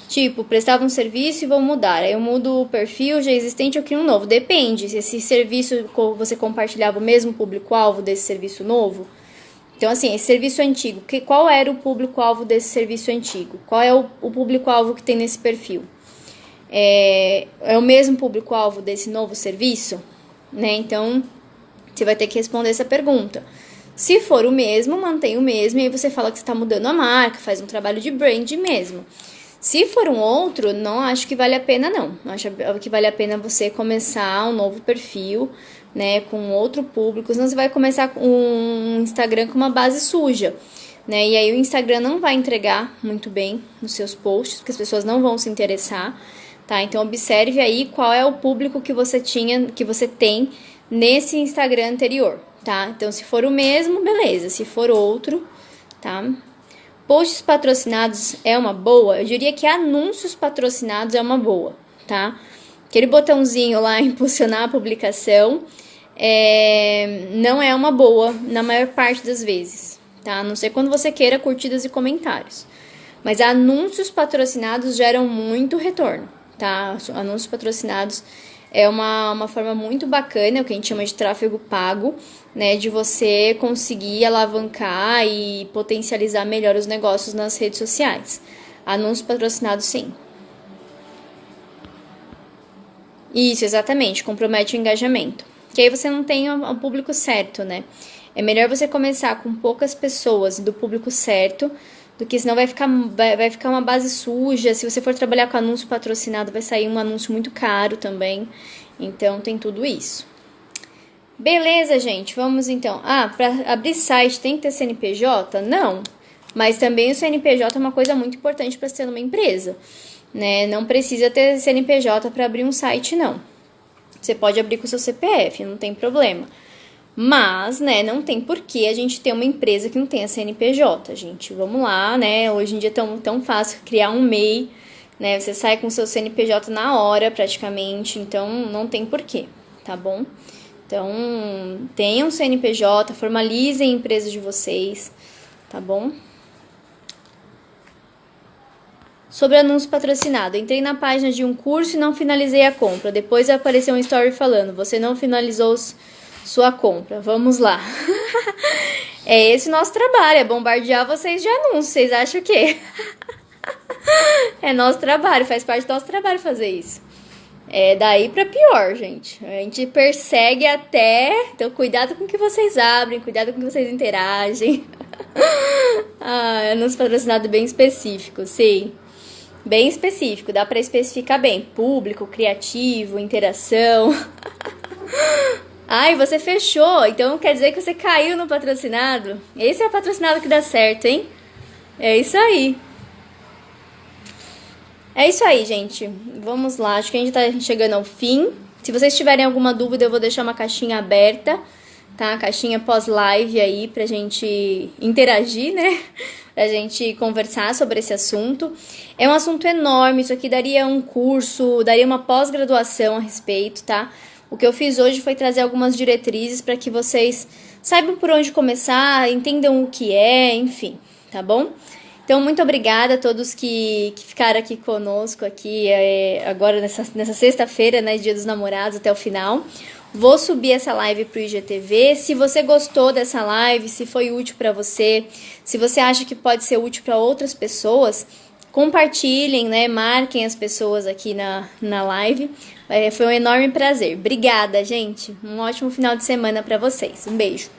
Tipo, prestava um serviço e vou mudar. Aí eu mudo o perfil já existente, eu crio um novo. Depende, se esse serviço você compartilhava o mesmo público-alvo desse serviço novo. Então, assim, esse serviço antigo, qual era o público-alvo desse serviço antigo? Qual é o público-alvo que tem nesse perfil? É o mesmo público-alvo desse novo serviço? Né? Então, você vai ter que responder essa pergunta. Se for o mesmo, mantém o mesmo, e aí você fala que você está mudando a marca, faz um trabalho de brand mesmo. Se for um outro, não acho que vale a pena, não. Acho que vale a pena você começar um novo perfil, né, com outro público. Senão você vai começar com um Instagram com uma base suja, né? E aí o Instagram não vai entregar muito bem nos seus posts, porque as pessoas não vão se interessar, tá? Então observe aí qual é o público que você tem nesse Instagram anterior, tá? Então se for o mesmo, beleza. Se for outro, tá? Posts patrocinados é uma boa? Eu diria que anúncios patrocinados é uma boa, tá? Aquele botãozinho lá, impulsionar a publicação, não é uma boa na maior parte das vezes, tá? A não ser quando você queira curtidas e comentários. Mas anúncios patrocinados geram muito retorno, tá? Anúncios patrocinados é uma forma muito bacana, o que a gente chama de tráfego pago, né, de você conseguir alavancar e potencializar melhor os negócios nas redes sociais. Anúncios patrocinados, sim. Isso, exatamente, compromete o engajamento. Que aí você não tem o público certo, né? É melhor você começar com poucas pessoas do público certo porque senão vai ficar uma base suja. Se você for trabalhar com anúncio patrocinado, vai sair um anúncio muito caro também. Então, tem tudo isso. Beleza, gente, vamos então. Para abrir site tem que ter CNPJ? Não, mas também o CNPJ é uma coisa muito importante para ser uma empresa, né? Não precisa ter CNPJ para abrir um site, não. Você pode abrir com o seu CPF, não tem problema. Mas, né, não tem porquê a gente ter uma empresa que não tenha CNPJ, gente. Vamos lá, né? Hoje em dia é tão fácil criar um MEI, né? Você sai com o seu CNPJ na hora, praticamente. Então, não tem porquê, tá bom? Então, tenham CNPJ, formalizem a empresa de vocês, tá bom? Sobre anúncio patrocinado, entrei na página de um curso e não finalizei a compra. Depois apareceu um story falando, você não finalizou sua compra. Vamos lá. É esse o nosso trabalho, é bombardear vocês de anúncios. Vocês acham o quê? É nosso trabalho, faz parte do nosso trabalho fazer isso. É daí pra pior, gente. A gente persegue até... Então, cuidado com o que vocês abrem, cuidado com o que vocês interagem. Anúncio patrocinado bem específico, sim. Bem específico, dá pra especificar bem. Público, criativo, interação. Ai, você fechou, então quer dizer que você caiu no patrocinado? Esse é o patrocinado que dá certo, hein? É isso aí. É isso aí, gente. Vamos lá, acho que a gente tá chegando ao fim. Se vocês tiverem alguma dúvida, eu vou deixar uma caixinha aberta, tá? Caixinha pós-live aí pra gente interagir, né? Pra gente conversar sobre esse assunto. É um assunto enorme, isso aqui daria um curso, daria uma pós-graduação a respeito, tá? O que eu fiz hoje foi trazer algumas diretrizes para que vocês saibam por onde começar, entendam o que é, enfim, tá bom? Então, muito obrigada a todos que ficaram aqui conosco aqui agora nessa sexta-feira, né, Dia dos Namorados, até o final. Vou subir essa live pro IGTV. Se você gostou dessa live, se foi útil para você, se você acha que pode ser útil para outras pessoas, compartilhem, né, marquem as pessoas aqui na live. Foi um enorme prazer. Obrigada, gente. Um ótimo final de semana para vocês. Um beijo.